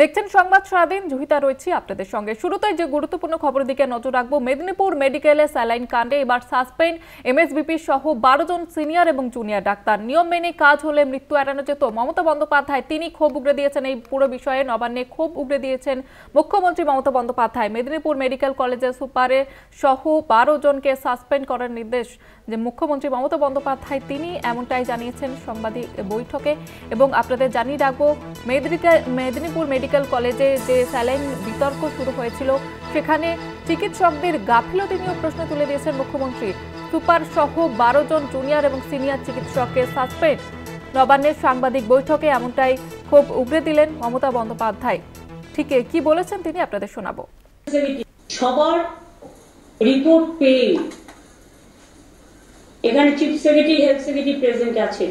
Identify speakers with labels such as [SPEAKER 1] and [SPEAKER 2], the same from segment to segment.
[SPEAKER 1] দেখছেন সংবাদ সারাদিন, জুহিতা রয়েছে আপনাদের সঙ্গে। শুরুতেই যে গুরুত্বপূর্ণ খবরের দিকে নজর রাখবো। মেদিনীপুর মেডিকেলে স্যালাইন কাণ্ডে এবার সাসপেন্ড এমএসবিপি সহ 12 জন সিনিয়র এবং জুনিয়র ডাক্তার। নিয়ম মেনে কাজ হলে মৃত্যু এড়ানো যেত। মমতা বন্দ্যোপাধ্যায় তিনি ক্ষোভ উগরে দিয়েছেন এই পুরো বিষয়ে। নবান্নে ক্ষোভ উগরে দিয়েছেন মুখ্যমন্ত্রী মমতা বন্দ্যোপাধ্যায়। মেদিনীপুর মেডিকেল কলেজের সুপারের সহ 12 জনকে সাসপেন্ড করার নির্দেশ যে মুখ্যমন্ত্রী মমতা বন্দ্যোপাধ্যায় তিনি এমনটাই জানিয়েছেন সাংবাদিক বৈঠকে। এবং আপনাদের জানিয়ে রাখবো, মেদিনীপুর মেডিকেল কলেজে যে স্যালাইন বিতর্ক শুরু হয়েছিল সেখানে চিকিৎসকদের গাফিলতি নিয়ে প্রশ্ন তুলে দিয়েছেন মুখ্যমন্ত্রী। সুপার সহ 12 জন জুনিয়র এবং সিনিয়র চিকিৎসককে সাসপেন্ড। নবান্নের সাংবাদিক বৈঠকে এমনটাই ক্ষোভ উগরে দিলেন মমতা বন্দ্যোপাধ্যায়। ঠিক কি বলেছেন তিনি আপনাদের শোনাবো।
[SPEAKER 2] সবার রিপোর্ট পেয়ে এখানে chief secretary health secretary present আছেন।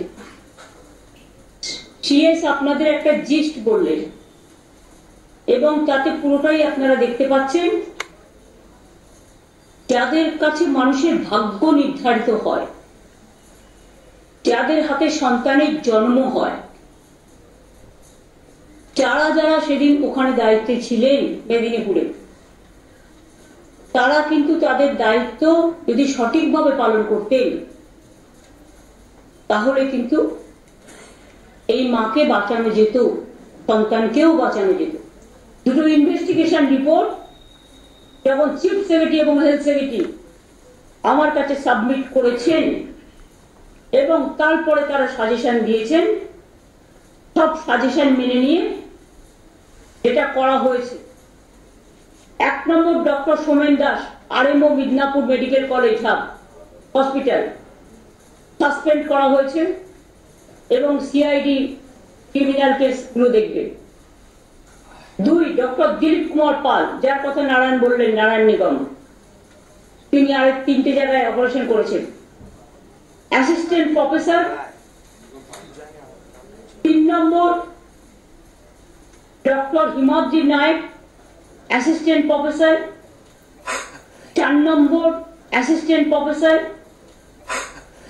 [SPEAKER 2] সিএস আপনাদের একটা জিস্ট বললেন এবং তাতে পুরোটাই আপনারা দেখতে পাচ্ছেন। যাদের কাছে মানুষের ভাগ্য নির্ধারিত হয়, যাদের হাতে সন্তানের জন্ম হয়, যারা যারা সেদিন ওখানে দায়িত্বে ছিলেন মেদিনীপুরে, তারা কিন্তু তাদের দায়িত্ব যদি সঠিকভাবে পালন করতেন তাহলে কিন্তু এই মাকে বাঁচানো যেত, সন্তানকেও বাঁচানো যেত। দুটো ইনভেস্টিগেশন রিপোর্ট যখন চিফ সেক্রেটারি এবং হেলথ সেক্রেটারি আমার কাছে সাবমিট করেছেন এবং তারপরে তারা সাজেশন দিয়েছেন, সব সাজেশন মেনে নিয়ে যেটা করা হয়েছে, 1 নম্বর doctor Somen Das RMO Midnapore medical college hospital suspend করা হয়েছে এবং সিআইডি ক্রিমিনাল কেস গুলো দেখবে। 2 ডক্টর দিলীপ কুমার পাল, যার কথা নারায়ণ বললেন, নারায়ণ নিগম, তিনি আর 3টে জায়গায় অপারেশন করেছেন। অ্যাসিস্ট্যান্ট প্রফেসর 3 নম্বর doctor Himadri Nayak, assistant professor. 4 নম্বর অ্যাসিস্ট্যান্ট প্রফেসর।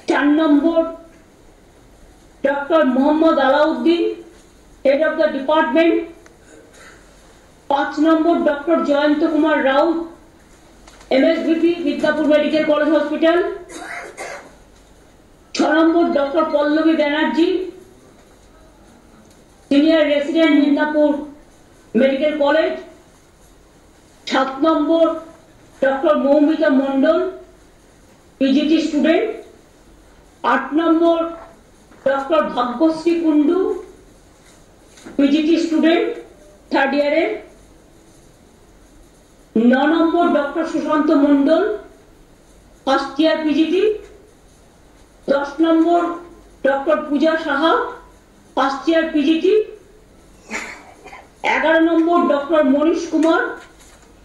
[SPEAKER 2] 4 নম্বর doctor Mohammad Alauddin, head of the department. 5 নম্বর doctor Jayanta Kumar Raut, MSVP Midnapore medical college hospital. 6 নম্বর doctor Pallavi Banerjee, senior resident Midnapore medical college. 7 নম্বর doctor Moumita Mondal, PGT student. 8 নম্বর doctor Bhagyashree Kundu, PGT student, 3rd ইয়ারে। 9 নম্বর doctor Sushanta Mondal, 1st year PGT. 10 নম্বর doctor Puja Saha, 1st year PGT. 11 নম্বর doctor Manish Kumar,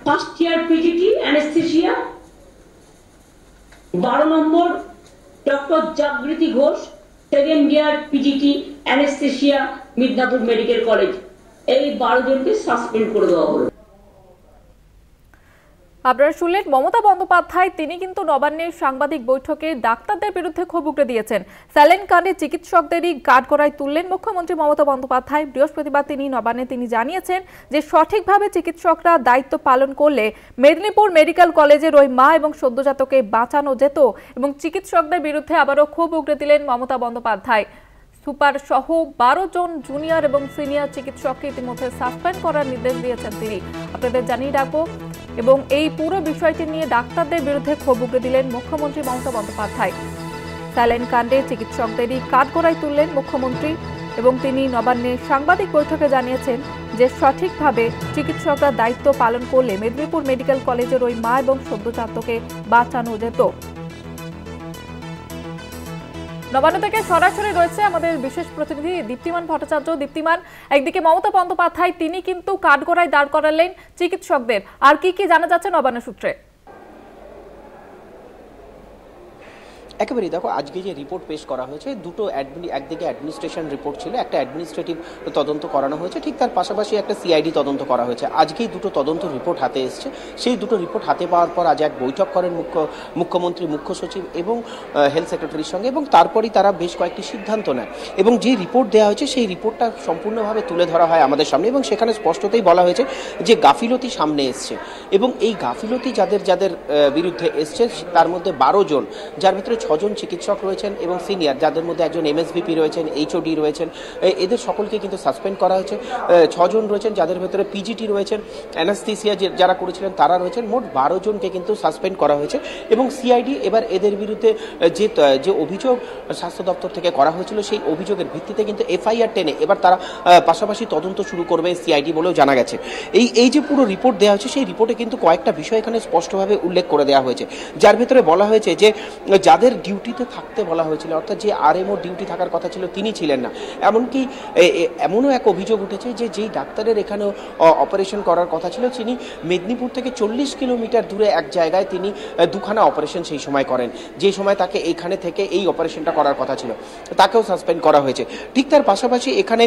[SPEAKER 2] 1st year PGT anaesthesia. 12 নম্বর doctor Jagriti Ghosh, 2nd year PGT anaesthesia Midnapore medical college. এই 12 জনকে suspend করে দেওয়া হলো।
[SPEAKER 1] আপনারা শুনলেন মমতা বন্দ্যোপাধ্যায় তিনি কিন্তু নবান্নের সাংবাদিক বৈঠকে ডাক্তারদের বিরুদ্ধে ক্ষোভ উগরে দিয়েছেন। স্যালাইন কাণ্ডে চিকিৎসকদেরই কাঠগড়ায় তুললেন মুখ্যমন্ত্রী মমতা বন্দ্যোপাধ্যায়। বৃহস্পতিবার তিনি নবান্নে তিনি জানিয়েছেন যে সঠিকভাবে চিকিৎসকরা দায়িত্ব পালন করলে মেদিনীপুর মেডিকেল কলেজের ওই মা এবং সদ্যজাতকে বাঁচানো যেত। এবং চিকিৎসকদের বিরুদ্ধে আবারও ক্ষোভ উগরে দিলেন মমতা বন্দ্যোপাধ্যায়। সুপার সহ 12 জন জুনিয়র এবং সিনিয়র চিকিৎসককে ইতিমধ্যে সাসপেন্ড করার নির্দেশ দিয়েছেন তিনি। আপনাদের জানিয়ে রাখবো, এবং এই পুরো বিষয়টি নিয়ে ডাক্তারদের বিরুদ্ধে ক্ষোভ উগরে দিলেন মুখ্যমন্ত্রী মমতা বন্দ্যোপাধ্যায়। স্যালাইন কাণ্ডে চিকিৎসকদেরই কাঠগড়ায় তুললেন মুখ্যমন্ত্রী এবং তিনি নবান্নে সাংবাদিক বৈঠকে জানিয়েছেন যে সঠিকভাবে চিকিৎসকরা দায়িত্ব পালন করলে মেদিনীপুর মেডিকেল কলেজের ওই মা এবং সদ্যজাতকে বাঁচানো যেত। নবান্ন থেকে সরাসরি রয়েছে আমাদের বিশেষ প্রতিনিধি দীপ্তিমান ভট্টাচার্য। দীপ্তিমান, একদিকে মমতা বন্দ্যোপাধ্যায় তিনি কিন্তু কাঠগড়ায় দাঁড় করালেন চিকিৎসকদের, আর কি কি জানা যাচ্ছে নবান্ন সূত্রে?
[SPEAKER 3] একেবারেই দেখো, আজকে যে রিপোর্ট পেশ করা হয়েছে দুটো একদিকে অ্যাডমিনিস্ট্রেশন রিপোর্ট ছিল, একটা অ্যাডমিনিস্ট্রেটিভ তদন্ত করানো হয়েছে, ঠিক তার পাশাপাশি একটা সিআইডি তদন্ত করা হয়েছে। আজকেই দুটো তদন্ত রিপোর্ট হাতে এসছে। সেই দুটো রিপোর্ট হাতে পাওয়ার পর আজ এক বৈঠক করেন মুখ্যমন্ত্রী, মুখ্য সচিব এবং হেলথ সেক্রেটারির সঙ্গে, এবং তারপরই তারা বেশ কয়েকটি সিদ্ধান্ত নেয়। এবং যে রিপোর্ট দেওয়া হয়েছে সেই রিপোর্টটা সম্পূর্ণভাবে তুলে ধরা হয় আমাদের সামনে, এবং সেখানে স্পষ্টতই বলা হয়েছে যে গাফিলতি সামনে এসছে, এবং এই গাফিলতি যাদের যাদের বিরুদ্ধে এসছে তার মধ্যে 12 জন, যার ভিতরে 6 জন চিকিৎসক রয়েছেন এবং সিনিয়র, যাদের মধ্যে একজন এমএসভিপি রয়েছেন, এইচওডি রয়েছেন, এদের সকলকে কিন্তু সাসপেন্ড করা হয়েছে। 6 জন রয়েছেন যাদের ভিতরে পিজিটি রয়েছেন, অ্যানাস্থেসিয়া যারা করেছিলেন তারা রয়েছেন, মোট 12 জনকে কিন্তু সাসপেন্ড করা হয়েছে। এবং সিআইডি এবার এদের বিরুদ্ধে যে অভিযোগ স্বাস্থ্য দপ্তর থেকে করা হয়েছিল সেই অভিযোগের ভিত্তিতে কিন্তু এফআইআর টেনে এবার তারা পাশাপাশি তদন্ত শুরু করবে সিআইডি বলেও জানা গেছে। এই যে পুরো রিপোর্ট দেওয়া হয়েছে সেই রিপোর্টে কিন্তু কয়েকটা বিষয় এখানে স্পষ্টভাবে উল্লেখ করে দেওয়া হয়েছে, যার ভিতরে বলা হয়েছে যে যাদের ডিউটিতে থাকতে বলা হয়েছিল, অর্থাৎ যে আরএমও ডিউটি থাকার কথা ছিল তিনি ছিলেন না। এমনকি এমনও এক অভিযোগ উঠেছে যে যেই ডাক্তারের এখানে অপারেশন করার কথা ছিল তিনি মেদিনীপুর থেকে 40 কিলোমিটার দূরে এক জায়গায় তিনি দুখানা অপারেশন সেই সময় করেন, যে সময় তাকে এখানে থেকে এই অপারেশনটা করার কথা ছিল, তাকেও সাসপেন্ড করা হয়েছে। ঠিক তার পাশাপাশি এখানে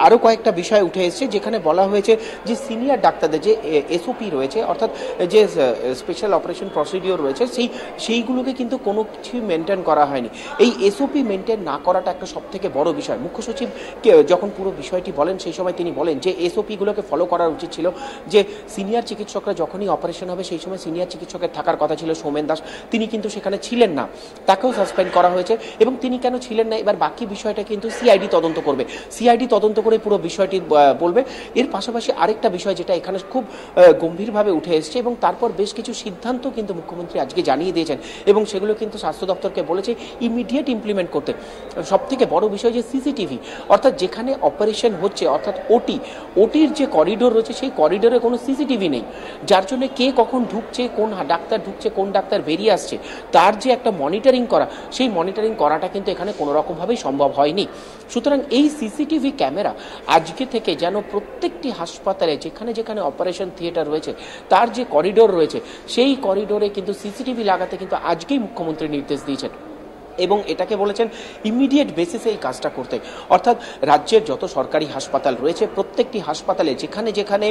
[SPEAKER 3] আরও কয়েকটা বিষয় উঠে এসেছে, যেখানে বলা হয়েছে যে সিনিয়র ডাক্তারদের যে এসওপি রয়েছে, অর্থাৎ যে স্পেশাল অপারেশন প্রসিডিওর রয়েছে সেইগুলোকে কিন্তু কোনো কিছুই মেনটেন করা হয়নি। এই এসওপি মেনটেন না করাটা একটা সবথেকে বড় বিষয়। মুখ্য সচিব যখন পুরো বিষয়টি বলেন সেই সময় তিনি বলেন যে এসওপিগুলোকে ফলো করা উচিত ছিল, যে সিনিয়র চিকিৎসকরা যখনই অপারেশন হবে সেই সময় সিনিয়র চিকিৎসকের থাকার কথা ছিল সৌমেন দাস, তিনি কিন্তু সেখানে ছিলেন না, তাকেও সাসপেন্ড করা হয়েছে। এবং তিনি কেন ছিলেন না এবার বাকি বিষয়টা কিন্তু সিআইডি তদন্ত করবে, সিআইডি তদন্ত করে পুরো বিষয়টি বলবে। এর পাশাপাশি আরেকটা বিষয় যেটা এখানে খুব গম্ভীরভাবে উঠে এসছে, এবং তারপর বেশ কিছু সিদ্ধান্ত কিন্তু মুখ্যমন্ত্রী আজকে জানিয়ে দিয়েছেন, এবং সেগুলো কিন্তু স্বাস্থ্য দপ্তরকে বলেছে ইমিডিয়েট ইমপ্লিমেন্ট করতে। সবথেকে বড় বিষয় যে সিসিটিভি, অর্থাৎ যেখানে অপারেশন হচ্ছে, অর্থাৎ ওটির যে করিডোর রয়েছে সেই করিডোরে কোনো সিসিটিভি নেই, যার জন্য কে কখন ঢুকছে, কোন ডাক্তার ঢুকছে, কোন ডাক্তার বেরিয়ে আসছে, তার যে একটা মনিটরিং করা, সেই মনিটরিং করাটা কিন্তু এখানে কোনো রকমভাবেই সম্ভব হয়নি। সুতরাং এই সিসিটিভি ক্যামেরা আজকে থেকে যেন প্রত্যেকটি হাসপাতালে যেখানে যেখানে অপারেশন থিয়েটার রয়েছে তার যে করিডোর রয়েছে সেই করিডোরে কিন্তু সিসিটিভি লাগাতে কিন্তু আজকেই মুখ্যমন্ত্রী নির্দেশ দিয়েছেন, এবং এটাকে বলেছেন ইমিডিয়েট বেসিসে এই কাজটা করতে। অর্থাৎ রাজ্যের যত সরকারি হাসপাতাল রয়েছে প্রত্যেকটি হাসপাতালে যেখানে যেখানে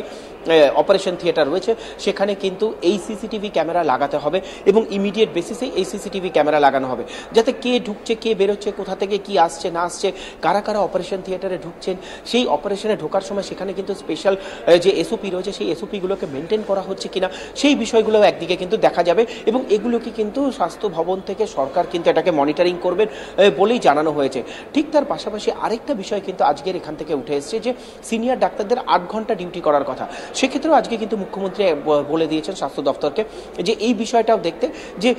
[SPEAKER 3] অপারেশন থিয়েটার রয়েছে সেখানে কিন্তু এই সিসিটিভি ক্যামেরা লাগাতে হবে, এবং ইমিডিয়েট বেসিসে এই সিসিটিভি ক্যামেরা লাগানো হবে, যাতে কে ঢুকছে, কে বেরোচ্ছে, কোথা থেকে কি আসছে না আসছে, কারা কারা অপারেশন থিয়েটারে ঢুকছেন, সেই অপারেশনে ঢোকার সময় সেখানে কিন্তু স্পেশাল যে এসওপি রয়েছে সেই এসওপিগুলোকে মেনটেন করা হচ্ছে কিনা সেই বিষয়গুলো একদিকে কিন্তু দেখা যাবে, এবং এগুলোকে কিন্তু স্বাস্থ্য ভবন থেকে সরকার কিন্তু এটাকে মনিটরিং করবেন বলেই জানানো হয়েছে। ঠিক তার পাশাপাশি আরেকটা বিষয় কিন্তু আজকের এখান থেকে উঠে এসেছে যে সিনিয়র ডাক্তারদের 8 ঘন্টা ডিউটি করার কথা, সেক্ষেত্রেও আজকে কিন্তু মুখ্যমন্ত্রী বলে দিয়েছেন স্বাস্থ্য দপ্তরকে যে এই বিষয়টাও দেখতে, যে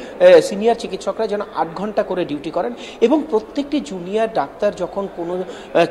[SPEAKER 3] সিনিয়র চিকিৎসকরা যেন 8 ঘন্টা করে ডিউটি করেন, এবং প্রত্যেকটি জুনিয়র ডাক্তার যখন কোনো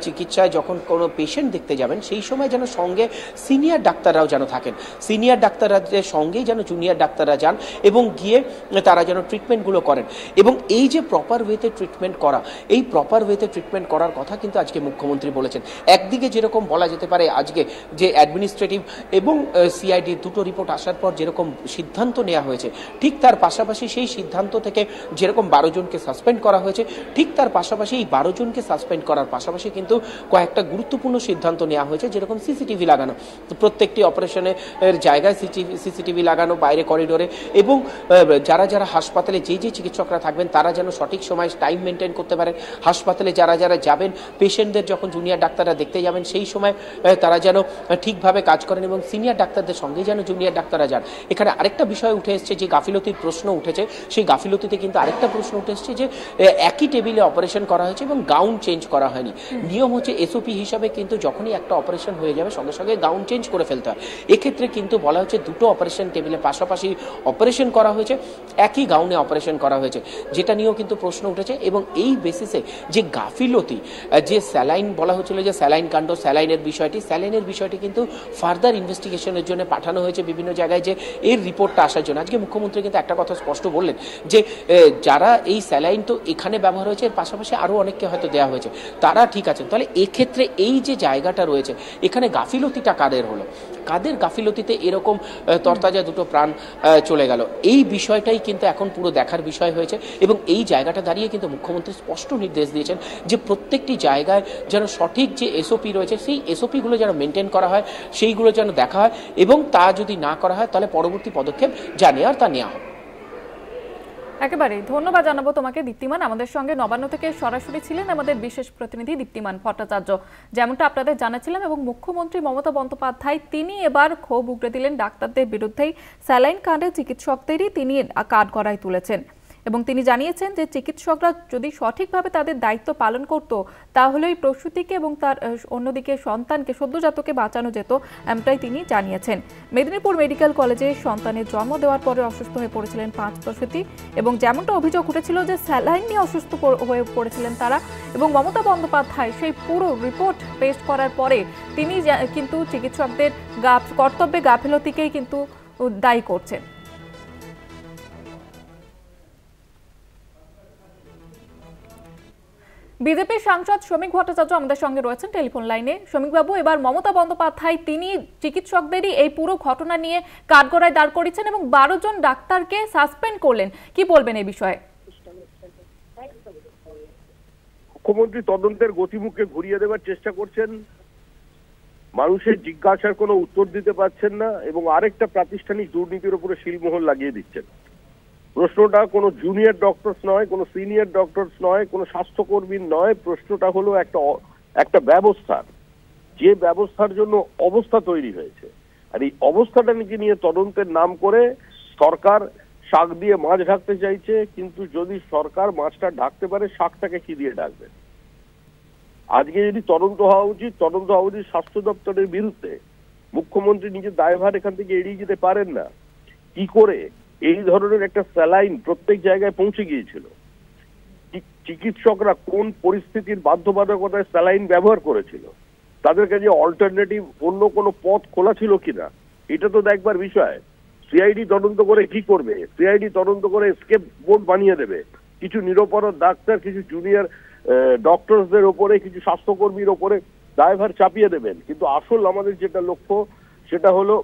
[SPEAKER 3] চিকিৎসায় যখন কোনো পেশেন্ট দেখতে যাবেন সেই সময় যেন সঙ্গে সিনিয়র ডাক্তাররাও যেন থাকেন, সিনিয়র ডাক্তারদের সঙ্গেই যেন জুনিয়র ডাক্তাররা যান এবং গিয়ে তারা যেন ট্রিটমেন্টগুলো করেন। এবং এই যে প্রপার ওয়েতে ট্রিটমেন্ট করা, এই প্রপার ওয়েতে ট্রিটমেন্ট করার কথা কিন্তু আজকে মুখ্যমন্ত্রী বলেছেন। একদিকে যেরকম বলা যেতে পারে আজকে যে অ্যাডমিনিস্ট্রেটিভ এবং সিআইডি দুটো রিপোর্ট আসার পর যেরকম সিদ্ধান্ত নেওয়া হয়েছে, ঠিক তার পাশাপাশি সেই সিদ্ধান্ত থেকে যেরকম 12 জনকে সাসপেন্ড করা হয়েছে, ঠিক তার পাশাপাশি এই 12 জনকে সাসপেন্ড করার পাশাপাশি কিন্তু কয়েকটা গুরুত্বপূর্ণ সিদ্ধান্ত নেওয়া হয়েছে, যেরকম সিসিটিভি লাগানো, প্রত্যেকটি অপারেশনের জায়গায় সিসিটিভি লাগানো বাইরে করিডোরে, এবং যারা যারা হাসপাতালে যে চিকিৎসকরা থাকবেন তারা যেন সঠিক সময় টাইম মেনটেন করতে পারেন, হাসপাতালে যারা যারা যাবেন পেশেন্টদের যখন জুনিয়র ডাক্তাররা দেখতে যাবেন সেই সময় তারা যেন ঠিকভাবে কাজ করেন, এবং সিনিয়র ডাক্তারদের সঙ্গে যেন জুনিয়র ডাক্তাররা যান। এখানে আরেকটা বিষয় উঠে এসছে, যে গাফিলতির প্রশ্ন উঠেছে, সেই গাফিলতিতে কিন্তু আরেকটা প্রশ্ন উঠে এসছে যে একই টেবিলে অপারেশন করা হয়েছে এবং গাউন চেঞ্জ করা হয়নি। নিয়ম হচ্ছে এসওপি হিসাবে কিন্তু যখনই একটা অপারেশন হয়ে যাবে সঙ্গে সঙ্গে গাউন চেঞ্জ করে ফেলতে হয়। এক্ষেত্রে কিন্তু বলা হচ্ছে দুটো অপারেশন টেবিলে পাশাপাশি অপারেশন করা হয়েছে, একই গাউনে অপারেশন করা হয়েছে, যেটা নিয়েও কিন্তু প্রশ্ন উঠেছে। এবং এই বেসিসে যে গাফিলতি, যে স্যালাইন বলা হচ্ছিল যে স্যালাইন কাণ্ড, স্যালাইনের বিষয়টি কিন্তু ফার্দার ইনভেস্টিগেশনের জন্য পাঠানো হয়েছে বিভিন্ন জায়গায়, যে এর রিপোর্টটা আসার জন্য। আজকে মুখ্যমন্ত্রী কিন্তু একটা কথা স্পষ্ট বললেন যে যারা এই স্যালাইন তো এখানে ব্যবহার হয়েছে, এর পাশাপাশি আরও অনেককে হয়তো দেওয়া হয়েছে, তারা ঠিক আছেন। তাহলে এক্ষেত্রে এই যে জায়গাটা রয়েছে এখানে গাফিলতিটা কাদের হলো, কাদের গাফিলতিতে এরকম তরতাজা দুটো প্রাণ চলে গেল, এই বিষয়টাই কিন্তু এখন পুরো দেখার বিষয় হয়েছে। এবং এই জায়গাটা জায়গায় দাঁড়িয়ে কিন্তু মুখ্যমন্ত্রী স্পষ্ট নির্দেশ দিয়েছেন যে প্রত্যেকটি জায়গায় যেন সঠিক যে এসওপি রয়েছে সেই এসওপিগুলো যেন মেনটেন করা হয়, সেইগুলো যেন দেখা হয়, এবং তা যদি না করা হয় তাহলে পরবর্তী পদক্ষেপ যা নেওয়ার তা নেওয়া হবে।
[SPEAKER 1] একেবারে ধন্যবাদ জানাবো তোমাকে দীপ্তিমান। আমাদের সঙ্গে নবান্ন থেকে সরাসরি ছিলেন আমাদের বিশেষ প্রতিনিধি দীপ্তিমান ভট্টাচার্য। যেমনটা আপনাদের জানাচ্ছিলাম, এবং মুখ্যমন্ত্রী মমতা বন্দ্যোপাধ্যায় তিনি এবার ক্ষোভ উগড়ে দিলেন ডাক্তারদের বিরুদ্ধেই। স্যালাইন কাণ্ডে চিকিৎসকদেরই তিনি কাঠগড়ায় তুলেছেন এবং তিনি জানিয়েছেন যে চিকিৎসকরা যদি সঠিকভাবে তাদের দায়িত্ব পালন করত তাহলে ওই প্রসূতিকে এবং তার অন্যদিকে সন্তানকে সদ্যজাতকে বাঁচানো যেত, এমনটাই তিনি জানিয়েছেন। মেদিনীপুর মেডিকেল কলেজে সন্তানের জন্ম দেওয়ার পরে অসুস্থ হয়ে পড়েছিলেন 5 প্রসূতি এবং যেমনটা অভিযোগ উঠেছিল যে স্যালাইন নিয়ে অসুস্থ হয়ে পড়েছিলেন তারা, এবং মমতা বন্দ্যোপাধ্যায় সেই পুরো রিপোর্ট পেশ করার পরে তিনি কিন্তু চিকিৎসকদের কর্তব্যে গাফিলতিকেই কিন্তু দায়ী করছেন। বিজেপির সাংসদ শ্রমিক ভট্টাচার্য আমাদের সঙ্গে রয়েছেন টেলিফোন লাইনে। শ্রমিকবাবু, এবার মমতা বন্দ্যোপাধ্যায় তিনি চিকিৎসকদেরই এই পুরো ঘটনা নিয়ে কাঠগড়ায় দাঁড় করিয়েছেন এবং 12 জন ডাক্তারকে সাসপেন্ড করলেন, কি বলবেন এই বিষয়ে?
[SPEAKER 4] মুখ্যমন্ত্রী তদন্তের গতিমুখে ঘুরিয়ে দেওয়ার চেষ্টা করছেন, মানুষের জিজ্ঞাসার কোনো উত্তর দিতে পারছেন না এবং আরেকটা প্রাতিষ্ঠানিক দুর্নীতির উপরে শিলমোহর লাগিয়ে দিচ্ছেন। প্রশ্নটা কোনো জুনিয়র ডক্টরস নয়, কোনো সিনিয়র ডক্টরস নয়, কোনো স্বাস্থ্যকর্মীর নয়, প্রশ্নটা হলো একটা ব্যবস্থার, যে ব্যবস্থার জন্য অবস্থা তৈরি হয়েছে। আর এই অবস্থাটা নিয়ে তদন্তের নাম করে সরকার শাক দিয়ে মাছ ঢাকতে চাইছে, কিন্তু যদি সরকার মাছটা ঢাকতে পারে শাকটাকে কি দিয়ে ঢাকবে? আজকে যদি তদন্ত হওয়া উচিত স্বাস্থ্য দপ্তরের বিরুদ্ধে। মুখ্যমন্ত্রী নিজের দায়ভার এখান থেকে এড়িয়ে যেতে পারেন না। কি করে এই ধরনের একটা স্যালাইন প্রত্যেক জায়গায় পৌঁছে গিয়েছিল, চিকিৎসকরা কোন পরিস্থিতির বাধ্যবাধকতায় স্যালাইন ব্যবহার করেছিল, তাদের কাছে অল্টারনেটিভ অন্য কোনো পথ খোলা ছিল কিনা, এটা তো দেখবার বিষয়। সিআইডি তদন্ত করে কি করবে? সিআইডি তদন্ত করে স্কেপ বোর্ড বানিয়ে দেবে, কিছু নিরপরাধ ডাক্তার, কিছু জুনিয়র ডক্টরসদের ওপরে, কিছু স্বাস্থ্যকর্মীর ওপরে দায়ভার চাপিয়ে দেবেন। কিন্তু আসল আমাদের যেটা লক্ষ্য সেটা হলো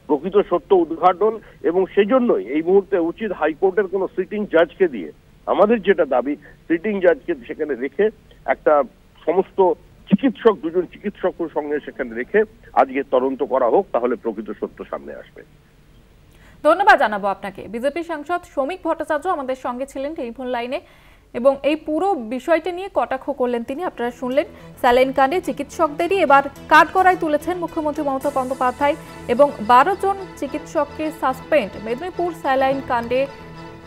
[SPEAKER 4] প্রকৃত সত্য উদ্ঘাটন, এবং সেই জন্যই এই মুহূর্তে উচিত হাইকোর্টের কোনো সিটিং জাজকে দিয়ে, আমাদের যেটা দাবি সিটিং জাজকে সেখানে রেখে একটা সমস্ত চিকিৎসক, 2 জন চিকিৎসকের সঙ্গে সেখানে রেখে আজকে তদন্ত করা হোক, তাহলে প্রকৃত সত্য সামনে আসবে।
[SPEAKER 1] ধন্যবাদ জানাবো আপনাকে। বিজেপি সাংসদ শ্রমিক ভট্টাচার্য আমাদের সঙ্গে ছিলেন টেলিফোন লাইনে এবং এই পুরো বিষয়টা নিয়ে কটাক্ষ করলেন তিনি। আপনারা শুনলেন, স্যালাইন কাণ্ডে চিকিৎসকদেরই এবার কাঠগড়ায় তুলেছেন মুখ্যমন্ত্রী মমতা বন্দ্যোপাধ্যায় এবং 12 জন চিকিৎসককে সাসপেন্ড। মেদিনীপুর স্যালাইন কাণ্ডে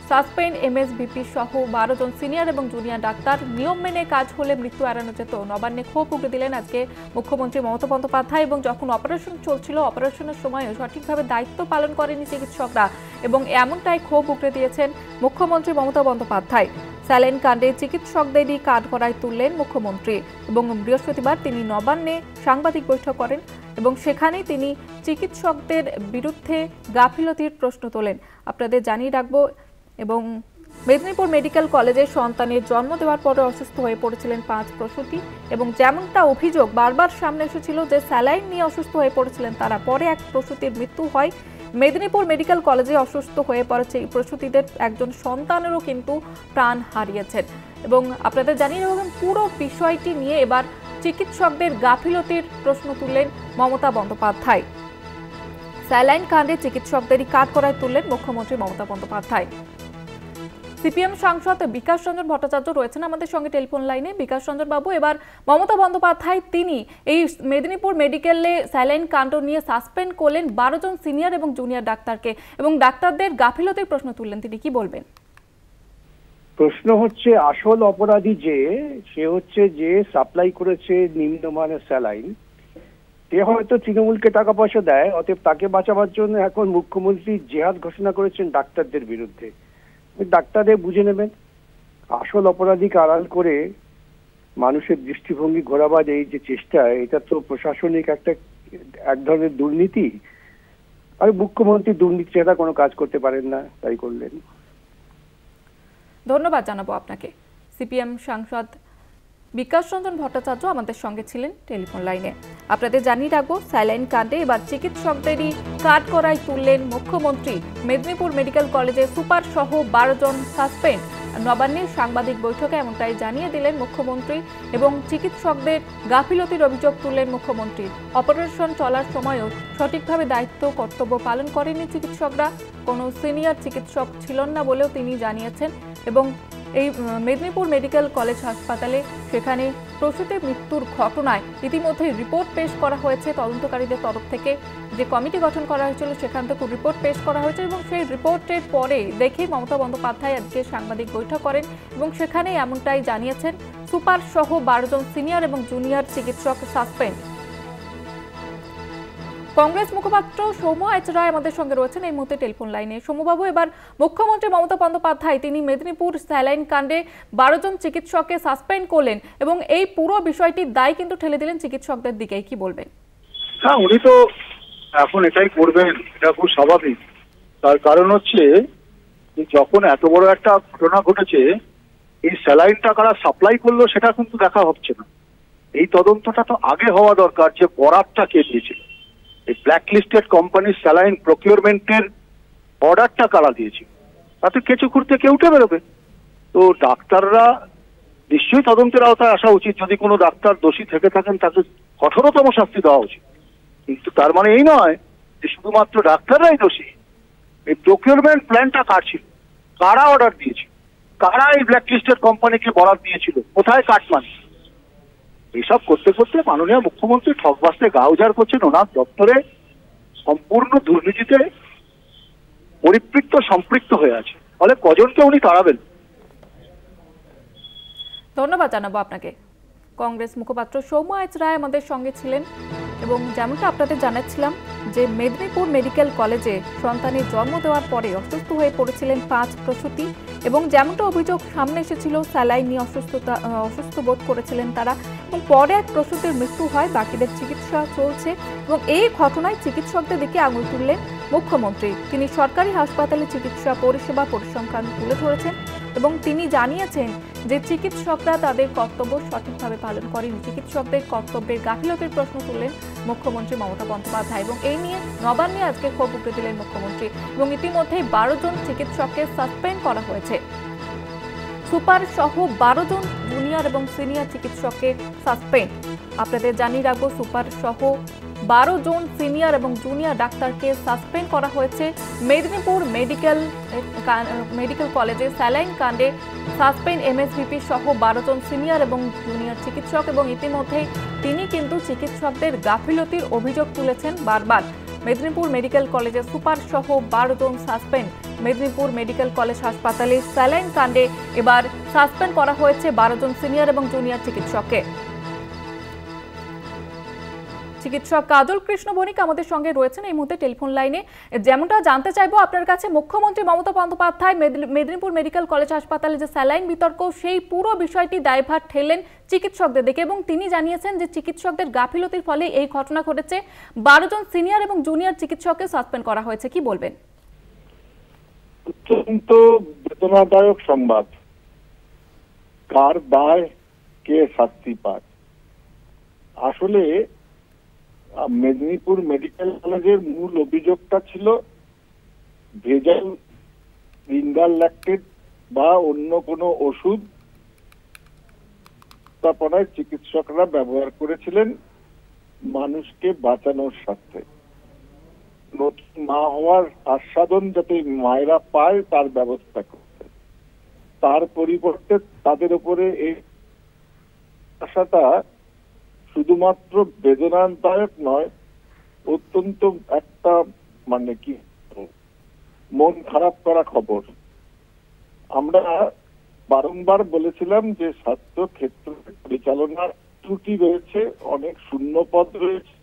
[SPEAKER 1] সাসপেন্ড এমএসবিপি সহ 12 জন সিনিয়র এবং জুনিয়র ডাক্তার। নিয়ম মেনে কাজ হলে মৃত্যু এড়ানো যেত। নবান্নে ক্ষোভ উগড়ে দিলেন আজকে মুখ্যমন্ত্রী মমতা বন্দ্যোপাধ্যায় এবং যখন অপারেশন চলছিল অপারেশনের সময়ও সঠিকভাবে দায়িত্ব পালন করেনি চিকিৎসকরা এবং এমনটাই ক্ষোভ উগড়ে দিয়েছেন মুখ্যমন্ত্রী মমতা বন্দ্যোপাধ্যায়। স্যালাইন কাণ্ডে চিকিৎসকদেরই কাঠগড়ায় তুললেন মুখ্যমন্ত্রী এবং বৃহস্পতিবার তিনি নবান্নে সাংবাদিক বৈঠক করেন এবং সেখানেই তিনি চিকিৎসকদের বিরুদ্ধে গাফিলতির প্রশ্ন তোলেন। আপনাদের জানিয়ে রাখবো, এবং মেদিনীপুর মেডিকেল কলেজে সন্তানের জন্ম দেওয়ার পরে অসুস্থ হয়ে পড়েছিলেন 5 প্রসূতি এবং যেমনটা অভিযোগ বারবার সামনে এসেছিল যে স্যালাইন নিয়ে অসুস্থ হয়ে পড়েছিলেন তারা, পরে এক প্রসূতির মৃত্যু হয়। মেদিনীপুর মেডিকেল কলেজে অসুস্থ হয়ে পড়েছে এই প্রসূতিদের একজন সন্তানেরও কিন্তু প্রাণ হারিয়েছেন এবং আপনাদের জানিয়ে রাখবেন পুরো বিষয়টি নিয়ে এবার চিকিৎসকদের গাফিলতির প্রশ্ন তুললেন মমতা বন্দ্যোপাধ্যায়। স্যালাইন কাণ্ডে চিকিৎসকদেরই কাঠগড়ায় তুললেন মুখ্যমন্ত্রী মমতা বন্দ্যোপাধ্যায়। সিপিএম সাংসদ বিকাশ রঞ্জন ভট্টাচার্য রয়েছেন আমাদের সঙ্গে টেলিফোন লাইনে। বিকাশ রঞ্জন বাবু, এবার মমতা বন্দ্যোপাধ্যায় তিনি এই মেদিনীপুর মেডিকেলে স্যালাইন কাণ্ড নিয়ে সাসপেন্ড করলেন 12 জন সিনিয়র এবং জুনিয়র ডাক্তারকে এবং ডাক্তারদের গাফিলতির প্রশ্ন তুললেন, তিনি কি বলবেন?
[SPEAKER 5] প্রশ্ন হচ্ছে আসল অপরাধী সে হচ্ছে যে সাপ্লাই করেছে নিম্নমানের স্যালাইন, সে হয়তো তৃণমূলকে টাকা পয়সা দেয়, অতএব তাকে বাঁচাবার জন্য এখন মুখ্যমন্ত্রী জেহাদ ঘোষণা করেছেন ডাক্তারদের বিরুদ্ধে। ডাক্তারদের বুঝে নেবেন, আসল অপরাধীকে আড়াল করে মানুষের দৃষ্টিভঙ্গি ঘোরাবার এই যে চেষ্টা, এটা তো প্রশাসনিক এক ধরনের দুর্নীতি। আর মুখ্যমন্ত্রী দুর্নীতি ছাড়া কোনো কাজ করতে পারেন না, তাই করলেন।
[SPEAKER 1] ধন্যবাদ জানাবো আপনাকে। সিপিএম সাংসদ বিকাশ রঞ্জন ভট্টাচার্য আমাদের সঙ্গে ছিলেন টেলিফোন লাইনে। আপনাদের জানিয়ে রাখবো, স্যালাইন কাণ্ডে এবার চিকিৎসকদেরই কাঠগড়ায় তুললেন মুখ্যমন্ত্রী। মেদিনীপুর মেডিকেল কলেজে সুপার সহ 12 জন সাসপেন্ড। নবান্নের সাংবাদিক বৈঠকে এমনটাই জানিয়ে দিলেন মুখ্যমন্ত্রী এবং চিকিৎসকদের গাফিলতির অভিযোগ তুললেন মুখ্যমন্ত্রী। অপারেশন চলার সময়ও সঠিকভাবে দায়িত্ব কর্তব্য পালন করেনি চিকিৎসকরা, কোনো সিনিয়র চিকিৎসক ছিলেন না বলেও তিনি জানিয়েছেন। এবং এই মেদিনীপুর মেডিকেল কলেজ হাসপাতালে সেখানে প্রসূতির মৃত্যুর ঘটনায় ইতিমধ্যে রিপোর্ট পেশ করা হয়েছে তদন্তকারীদের তরফ থেকে। যে কমিটি গঠন করা হয়েছিল সেখান থেকে রিপোর্ট পেশ করা হয়েছে এবং সেই রিপোর্টের পরে দেখে মমতা বন্দ্যোপাধ্যায় আজকে সাংবাদিক বৈঠক করেন এবং সেখানে এমনটাই জানিয়েছেন, সুপার সহ 12 জন সিনিয়র এবং জুনিয়র চিকিৎসক সাসপেন্ড। কংগ্রেস মুখপাত্র সৌম্য রায় আমাদের সঙ্গে রয়েছেন এই মুহূর্তে টেলিফোন লাইনে। সৌম্যবাবু, এবার মুখ্যমন্ত্রী মমতা বন্দ্যোপাধ্যায় তিনি মেদিনীপুর স্যালাইন কাণ্ডে 12 জন চিকিৎসককে সাসপেন্ড করলেন এবং এই পুরো বিষয়টির দায় কিন্তু ঠেলে দিলেন চিকিৎসকদের দিকে, কি বলবেন?
[SPEAKER 6] হ্যাঁ, উনি তো এখন এটাই করবেন, এটা খুব স্বাভাবিক। তার কারণ হচ্ছে যে যখন এত বড় একটা ঘটনা ঘটেছে, এই স্যালাইনটা কারা সাপ্লাই করলো সেটা কিন্তু দেখা হচ্ছে না। এই তদন্তটা তো আগে হওয়া দরকার, যে বরাতটা কে দিয়েছিল, এই ব্ল্যাকলিস্টেড কোম্পানির স্যালাইন প্রকিউরমেন্টের অর্ডারটা কারা দিয়েছিল, তাতে কেঁচো খুঁড়তে কে উঠে বেরোবে। তো ডাক্তাররা নিশ্চয়ই তদন্তের আওতায় আসা উচিত। যদি কোনো ডাক্তার দোষী থেকে থাকেন তাকে কঠোরতম শাস্তি দেওয়া উচিত, কিন্তু তার মানে এই নয় যে শুধুমাত্র ডাক্তাররাই দোষী। এই প্রকিউরমেন্ট প্ল্যানটা কার ছিল, কারা অর্ডার দিয়েছিল, কারা এই ব্ল্যাকলিস্টেড কোম্পানিকে বরাদ দিয়েছিল, কোথায় কাটমানি, এইসব করতে করতে মাননীয় মুখ্যমন্ত্রী ঠকবাসে গা উজাড় করছেন। ওনার দপ্তরে সম্পূর্ণ দুর্নীতিতে পরিপৃক্ত সম্পৃক্ত হয়ে আছে, ফলে কজনকে উনি তাড়াবেন।
[SPEAKER 1] ধন্যবাদ জানাবো আপনাকে। কংগ্রেস মুখপাত্র সৌম্য রায় আমাদের সঙ্গে ছিলেন এবং যেমনটা আপনাদের জানাচ্ছিলাম যে মেদিনীপুর মেডিকেল কলেজে সন্তানের জন্ম দেওয়ার পরে অসুস্থ হয়ে পড়েছিলেন 5 প্রসূতি এবং যেমনটা অভিযোগ সামনে এসেছিল স্যালাইন নিয়ে অসুস্থ বোধ করেছিলেন তারা এবং পরে এক প্রসূতির মৃত্যু হয়, বাকিদের চিকিৎসা চলছে এবং এই ঘটনায় চিকিৎসকদের দিকে আঙুল তুললেন মুখ্যমন্ত্রী। তিনি সরকারি হাসপাতালে চিকিৎসা পরিষেবা পরিসংখ্যান তুলে ধরেছেন এবং তিনি জানিয়েছেন যে চিকিৎসকরা তাদের কর্তব্য সঠিকভাবে পালন করেনি। চিকিৎসকদের কর্তব্যের গাফিলতির প্রশ্ন তুললেন মুখ্যমন্ত্রী মমতা বন্দ্যোপাধ্যায় এবং এই নিয়ে নবান্নে আজকে ক্ষোভ উগরে দিলেন মুখ্যমন্ত্রী এবং ইতিমধ্যেই 12 জন চিকিৎসককে সাসপেন্ড করা হয়েছে। সুপার সহ 12 জন জুনিয়র এবং সিনিয়র চিকিৎসককে সাসপেন্ড। আপনাদের জানিয়ে রাখবো, সুপার সহ 12 জন সিনিয়র এবং জুনিয়র ডাক্তারকে সাসপেন্ড করা হয়েছে মেদিনীপুর মেডিকেল কলেজে স্যালাইন কাণ্ডে। সাসপেন্ড এমএসভিপি সহ 12 জন সিনিয়র এবং জুনিয়র চিকিৎসক এবং ইতিমধ্যেই তিনি কিন্তু চিকিৎসকদের গাফিলতির অভিযোগ তুলেছেন বারবার। মেদিনীপুর মেডিকেল কলেজে সুপার সহ 12 জন সাসপেন্ড। মেদিনীপুর মেডিকেল কলেজ হাসপাতালে স্যালাইন কাণ্ডে এবার সাসপেন্ড করা হয়েছে 12 জন সিনিয়র এবং জুনিয়র চিকিৎসককে। চিকিৎসক কাজল কৃষ্ণ বণিক আমাদের সঙ্গে রয়েছেন এই মুহূর্তে টেলিফোন লাইনে। যেমনটা জানতে চাইবো আপনার কাছে, মুখ্যমন্ত্রী মমতা বন্দ্যোপাধ্যায় মেদিনীপুর মেডিকেল কলেজ হাসপাতালে যে স্যালাইন বিতর্ক সেই পুরো বিষয়টি দায়ভার ঠেললেন চিকিৎসকদের দিকে এবং তিনি জানিয়েছেন যে চিকিৎসকদের গাফিলতির ফলে এই ঘটনা ঘটেছে। 12 জন সিনিয়র এবং জুনিয়র চিকিৎসককে সাসপেন্ড করা হয়েছে, কি বলবেন?
[SPEAKER 6] অত্যন্ত বেদনাদায়ক সংবাদ। কার দায়, কে শাস্তি পায়? আসলে মেদিনীপুর মেডিকেল কলেজের মূল অভিযোগটা ছিল ভেজাল রিঙ্গাল ল্যাকটেট বা অন্য কোনো ওষুধ স্থাপনায় চিকিৎসকরা ব্যবহার করেছিলেন মানুষকে বাঁচানোর স্বার্থে। নতুন মা হওয়ার আস্বাদন যাতে মায়েরা পায় তার ব্যবস্থা করতে, তার পরিবর্তে তাদের উপরে এই আশাটা শুধুমাত্র বেদনাদায়ক নয়, অত্যন্ত একটা মানে কি মন খারাপ করা খবর। আমরা বারংবার বলেছিলাম যে স্বাস্থ্য ক্ষেত্রে পরিচালনার ত্রুটি রয়েছে, অনেক শূন্য পদ রয়েছে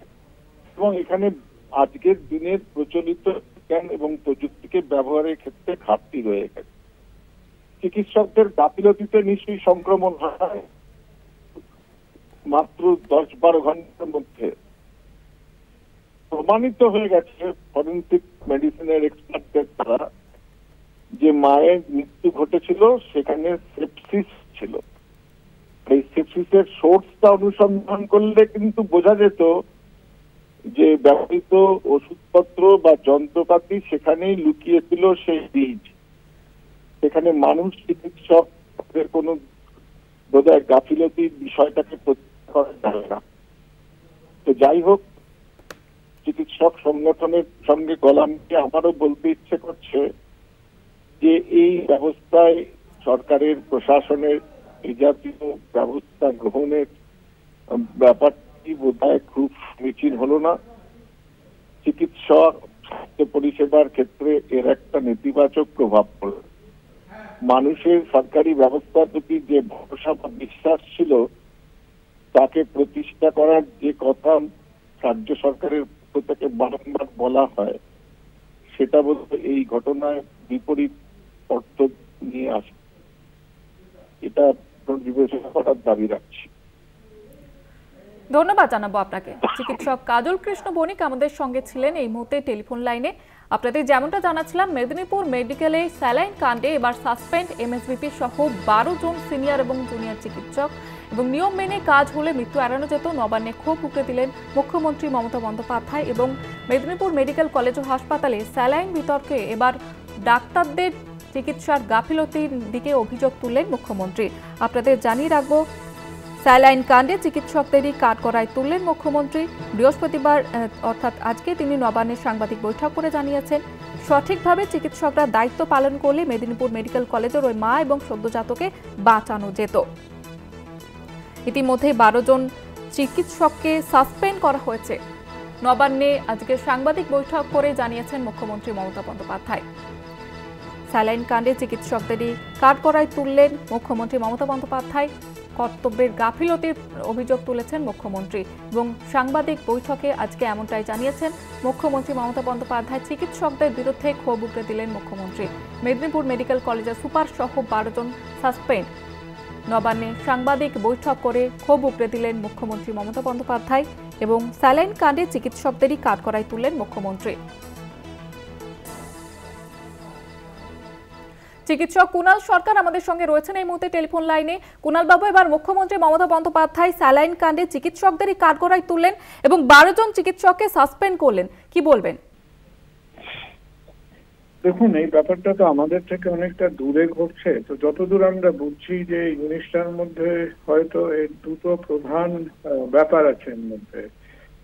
[SPEAKER 6] এবং এখানে আজকের দিনের প্রচলিত জ্ঞান এবং প্রযুক্তিকে ব্যবহারের ক্ষেত্রে ঘাটতি রয়ে গেছে। চিকিৎসকদের গাফিলতিতে নিশ্চয়ই সংক্রমণ হয়। মাত্র 10-12 ঘন্টার মধ্যে প্রমাণিত হয়ে গেছে ফরেনসিক মেডিসিনের এক্সপার্টদের দ্বারা যে মায়ের মৃত্যু ঘটেছিল সেখানে সেপসিস ছিল। এই সেপসিসের সোর্সটা অনুসন্ধান করলে কিন্তু বোঝা যেত যে ব্যবহৃত ওষুধপত্র বা যন্ত্রপাতি সেখানেই লুকিয়ে ছিল সেই বীজ।
[SPEAKER 7] সেখানে মানুষ চিকিৎসকের কোনো বোধহয় গাফিলতির বিষয়টাকে প্রতিষ্ঠা করা যাবে না। তো যাই হোক, চিকিৎসক সংগঠনের সঙ্গে গলা মিলিয়ে আমারও বলতে ইচ্ছে করছে যে এই ব্যবস্থায় সরকারের প্রশাসনের এই জাতীয় ব্যবস্থা গ্রহণের ব্যাপারটি বোধহয় খুব সমীচীন হলো না। চিকিৎসক স্বাস্থ্য পরিষেবার ক্ষেত্রে এর একটা নেতিবাচক প্রভাব পড়ল। মানুষের সরকারি ব্যবস্থার প্রতি যে ভরসা বা বিশ্বাস ছিল তাকে প্রতিষ্ঠা করার যে কথা রাজ্য সরকারের পক্ষ থেকে বারংবার বলা হয়, সেটা বলতে এই ঘটনায় বিপরীত অর্থ নিয়ে আসে। এটা বিবেচনা করার দাবি রাখছি।
[SPEAKER 1] ধন্যবাদ জানাবো আপনাকে। চিকিৎসক কাজল কৃষ্ণ বণিক আমাদের সঙ্গে ছিলেন এই মুহূর্তে টেলিফোন লাইনে। আপনাদের যেমনটা জানাচ্ছিলাম, মেদিনীপুর মেডিকেলে স্যালাইন কাণ্ডে এবার সাসপেন্ড এমএসভিপি সহ 12 জন সিনিয়র এবং জুনিয়র চিকিৎসক, এবং নিয়ম মেনে কাজ হলে মৃত্যু এড়ানো যেত। নবান্নে ক্ষোভ উগরে দিলেন মুখ্যমন্ত্রী মমতা বন্দ্যোপাধ্যায়, এবং মেদিনীপুর মেডিকেল কলেজ ও হাসপাতালে স্যালাইন বিতর্কে এবার ডাক্তারদের চিকিৎসার গাফিলতির দিকে অভিযোগ তুললেন মুখ্যমন্ত্রী। আপনাদের জানিয়ে রাখবো, স্যালাইন কাণ্ডে চিকিৎসকদেরই কাঠগড়ায় তুললেন মুখ্যমন্ত্রী। বৃহস্পতিবার অর্থাৎ আজকে তিনি নবান্নে সাংবাদিক বৈঠক করে জানিয়েছেন, সঠিকভাবে চিকিৎসকরা দায়িত্ব পালন করলে মেদিনীপুর মেডিকেল কলেজের ওই মা এবং সদ্যজাতকে বাঁচানো যেত। ইতিমধ্যে 12 জন চিকিৎসককে সাসপেন্ড করা হয়েছে। নবান্নে আজকে সাংবাদিক বৈঠক করে জানিয়েছেন মুখ্যমন্ত্রী মমতা বন্দ্যোপাধ্যায়। স্যালাইন কাণ্ডে চিকিৎসকদেরই কাঠগড়ায় তুললেন মুখ্যমন্ত্রী মমতা বন্দ্যোপাধ্যায়। কর্তব্যের গাফিলতির অভিযোগ তুলেছেন মুখ্যমন্ত্রী, এবং সাংবাদিক বৈঠকে আজকে এমনটাই জানিয়েছেন মুখ্যমন্ত্রী মমতা বন্দ্যোপাধ্যায়। চিকিৎসকদের বিরুদ্ধে ক্ষোভ উগরে দিলেন মুখ্যমন্ত্রী। মেদিনীপুর মেডিকেল কলেজের সুপার সহ 12 জন সাসপেন্ড। নবান্নে সাংবাদিক বৈঠক করে ক্ষোভ উগরে দিলেন মুখ্যমন্ত্রী মমতা বন্দ্যোপাধ্যায়, এবং স্যালাইন কাণ্ডে চিকিৎসকদেরই কাঠগড়ায় তুললেন মুখ্যমন্ত্রী। চিকিৎসক কুণাল সরকার আমাদের সঙ্গে রয়েছেন এই মুহূর্তে টেলিফোন লাইনে। কুণাল বাবু, এবার মুখ্যমন্ত্রী মমতা বন্দ্যোপাধ্যায় স্যালাইন কাণ্ডে চিকিৎসকদেরই কাঠগড়ায় তুললেন এবং 12 জন চিকিৎসককে সাসপেন্ড করলেন, কি বলবেন?
[SPEAKER 5] দেখুন, এই ব্যাপারটা তো আমাদের থেকে অনেকটা দূরে ঘটছে। তো যতদূর আমরা বুঝছি যে এই জিনিসটার মধ্যে হয়তো এর দুটো প্রধান ব্যাপার আছে এর মধ্যে।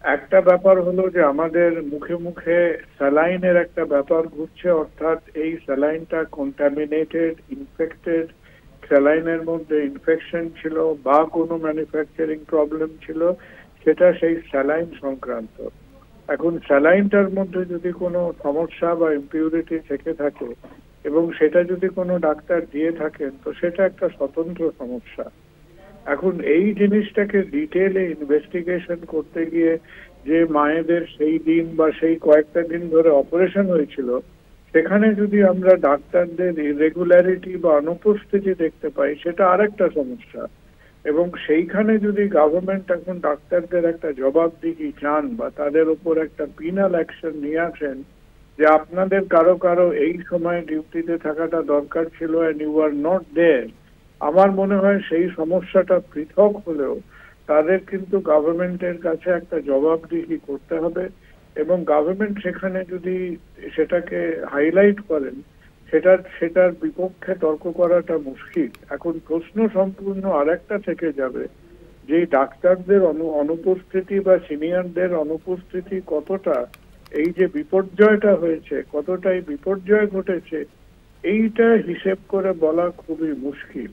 [SPEAKER 5] একটা ব্যাপার হলো যে আমাদের মুখে মুখে স্যালাইনের একটা ব্যাপার ঘুরছে, অর্থাৎ এই স্যালাইনটা কন্টামিনেটেড, ইনফেক্টেড, স্যালাইনের মধ্যে ইনফেকশন ছিল বা কোনো ম্যানুফ্যাকচারিং প্রবলেম ছিল, সেটা সেই স্যালাইন সংক্রান্ত। এখন স্যালাইনটার মধ্যে যদি কোনো সমস্যা বা ইমপিউরিটি থেকে থাকে এবং সেটা যদি কোনো ডাক্তার দিয়ে থাকেন, তো সেটা একটা স্বতন্ত্র সমস্যা। এখন এই জিনিসটাকে ডিটেইলে ইনভেস্টিগেশন করতে গিয়ে যে মায়েদের সেই দিন বা সেই কয়েকটা দিন ধরে অপারেশন হয়েছিল, সেখানে যদি আমরা ডাক্তারদের ইরেগুলারিটি বা অনুপস্থিতি দেখতে পাই, সেটা আরেকটা সমস্যা। এবং সেইখানে যদি গভর্নমেন্ট এখন ডাক্তারদের একটা জবাবদিহি চান বা তাদের উপর একটা পিনাল অ্যাকশন নিয়ে আসেন যে আপনাদের কারো কারো এই সময় ডিউটিতে থাকাটা দরকার ছিল and you are not there, আমার মনে হয় সেই সমস্যাটা পৃথক হলেও তাদের কিন্তু গভর্নমেন্টের কাছে একটা জবাবদিহি করতে হবে, এবং গভর্নমেন্ট সেখানে যদি সেটাকে হাইলাইট করেন, সেটার বিপক্ষে তর্ক করাটা মুশকিল। এখন প্রশ্ন সম্পূর্ণ আরেকটা থেকে যাবে যে ডাক্তারদের অনুপস্থিতি বা সিনিয়রদের অনুপস্থিতি কতটা এই যে বিপর্যয়টা হয়েছে, কতটাই বিপর্যয় ঘটেছে, এইটা হিসেব করে বলা খুবই মুশকিল।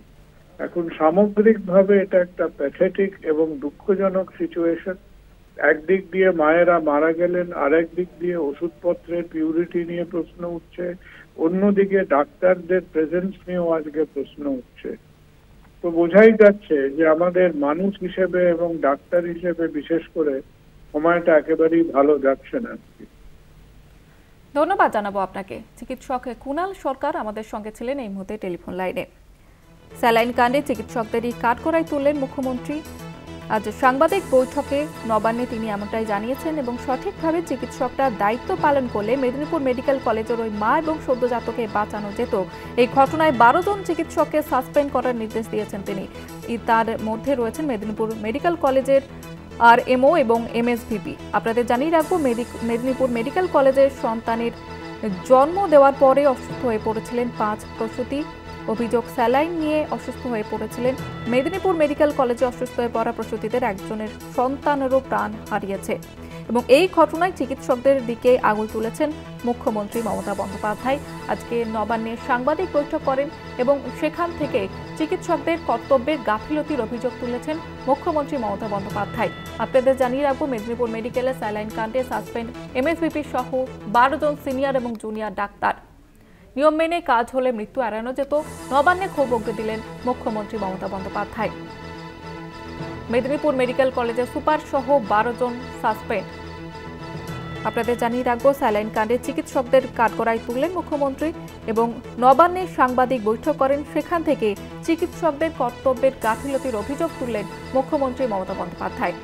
[SPEAKER 5] এখন সামগ্রিকভাবে এটা একটা প্যাথেটিক এবং দুঃখজনক সিচুয়েশন। একদিক দিয়ে মায়েরা মারা গেলেন, আরেক দিক দিয়ে ওষুধপত্রের পিউরিটি নিয়ে প্রশ্ন উঠছে, অন্যদিকে ডাক্তারদের প্রেজেন্স নিয়েও আজকে প্রশ্ন উঠছে। তো বোঝাই যাচ্ছে যে আমাদের মানুষ হিসেবে এবং ডাক্তার হিসেবে বিশেষ করে সময়টা একেবারেই ভালো যাচ্ছে না।
[SPEAKER 1] ধন্যবাদ জানাবো আপনাকে। চিকিৎসক কুণাল সরকার আমাদের সঙ্গে ছিলেন এই মুহূর্তে টেলিফোন লাইনে। স্যালাইন কাণ্ডে চিকিৎসকদেরই কাঠগড়ায় তুললেন মুখ্যমন্ত্রী। আজ সাংবাদিক বৈঠকে নবান্নে তিনি এমনটাই জানিয়েছেন, এবং সঠিকভাবে চিকিৎসকরা দায়িত্ব পালন করলে মেদিনীপুর মেডিকেল কলেজের ওই মা এবং সদ্যজাতকে বাঁচানো যেত। এই ঘটনায় 12 জন চিকিৎসককে সাসপেন্ড করার নির্দেশ দিয়েছেন তিনি। তার মধ্যে রয়েছেন মেদিনীপুর মেডিকেল কলেজের RMO এবং MSVP। আপনাদের জানিয়ে রাখবো, মেদিনীপুর মেডিকেল কলেজের সন্তানের জন্ম দেওয়ার পরে অসুস্থ হয়ে পড়েছিলেন 5 প্রসূতি। অভিযোগ স্যালাইন নিয়ে অসুস্থ হয়ে পড়েছিলেন। মেদিনীপুর মেডিকেল কলেজে অসুস্থ হয়ে পড়া প্রসূতিদের একজনের সন্তানেরও প্রাণ হারিয়েছে এবং এই ঘটনায় চিকিৎসকদের দিকে আঙুল তুলেছেন মুখ্যমন্ত্রী মমতা বন্দ্যোপাধ্যায়। আজকে নবান্নে সাংবাদিক বৈঠক করেন এবং সেখান থেকে চিকিৎসকদের কর্তব্যের গাফিলতির অভিযোগ তুলেছেন মুখ্যমন্ত্রী মমতা বন্দ্যোপাধ্যায়। আপনাদের জানিয়ে রাখবো, মেদিনীপুর মেডিকেলে স্যালাইন কাণ্ডে সাসপেন্ড এমএসভিপি সহ 12 জন সিনিয়র এবং জুনিয়র ডাক্তার। নিয়ম মেনে কাজ হলে মৃত্যু এড়ানো যেত, নবান্নে ক্ষোভ উগরে দিলেন মুখ্যমন্ত্রী মমতা বন্দ্যোপাধ্যায়। মেদিনীপুর মেডিকেল কলেজে সুপার সহ 12 জন সাসপেন্ড। আপনাদের জানিয়ে রাখবো, স্যালাইন কাণ্ডে চিকিৎসকদের কাঠগড়ায় তুললেন মুখ্যমন্ত্রী এবং নবান্নে সাংবাদিক বৈঠক করেন। সেখান থেকে চিকিৎসকদের কর্তব্যের গাফিলতির অভিযোগ তুললেন মুখ্যমন্ত্রী মমতা বন্দ্যোপাধ্যায়।